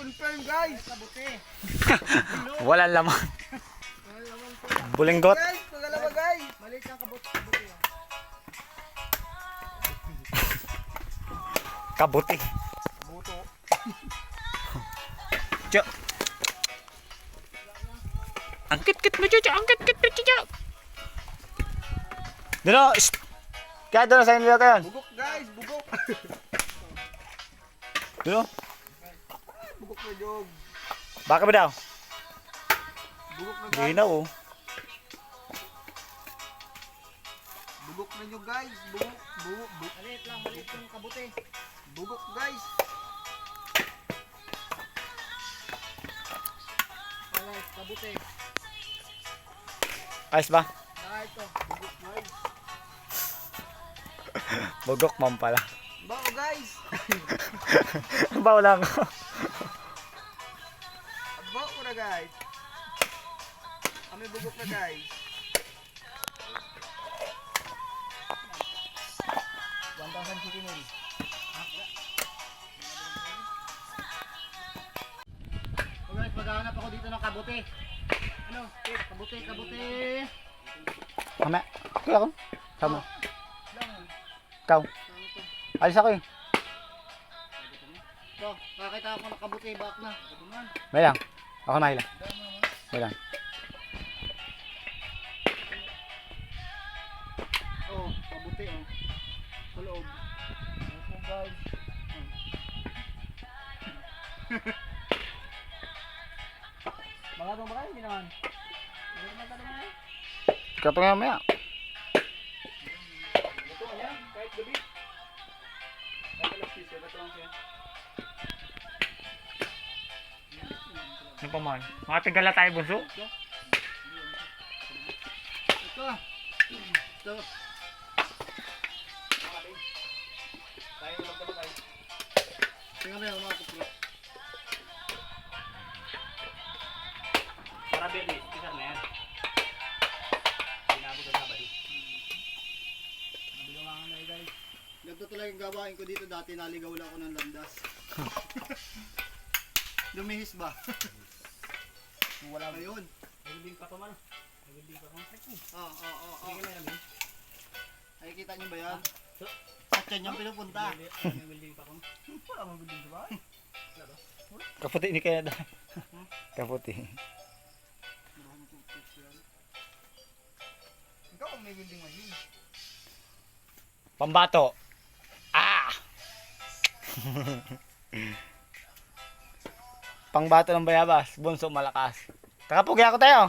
Confirm guys. Walang laman. Bulinggot. Guys, pagalawa guys. Maliit ang kabuti. Kabuti. Buto. Tiyo. Ang kit-kit mo, Tiyo. Ang kit-kit mo, Tiyo. Dino, kaya doon sa inyo kayo. Bugok guys, bugok. Dino, Bugok na jog. baka ba daw? Bugok na guys. Hindi na oh. Bugok na nyo guys. Bugok. Maliit lang, maliit yung kabuti. Bugok guys. Alright, kabuti. Ayos ba? Saka ito. Bugok guys. Bugok mom pala. Bao guys. Bawa lang. Bao ko na guys. Kami bugok na guys. 1,000 city mil. Alright, maghahanap ako dito ng kabuti. Ano? Kabuti. Mama, kuya ko. Sama. Lang. Ikaw. Alis ako eh. Ito, nakakita ako ng kabuti. Back na. May lang. Ako na hila. May lang. Oh, kabuti oh. Sa loob. Ito guys. Mga ba kayo? Hindi naman. Hindi naman ka naman. Ikaw nga maya. Ito niya, kahit gabi. Kahit alas 10, ito lang siya. Ano pa man? Mga tigala tayo bunso. Ito. Ito. Tayo lang pala tayo. Tingnan mo yung mga kuplo. Para baby, kisar na yan. Pinabot sa sabay. Nabigawangan na guys. Ganito talaga yung gawain ko dito. Dati naligaw lang ako ng landas. Lumihis ba? Wala na yun. Nagibing pa to man. Nagibing pa to. Oo. Sige na namin. Nakikita niyo ba yan? Sa tiyan yung pinupunta. Nagibing pa to. Wala mang bigyan sa bahay. Kaputi ni kaya dahil. Kaputi. Ikaw ang may building machine. Pambato. Ah! Pangbato ng bayabas. Bunso malakas. Takapugya ako tayo.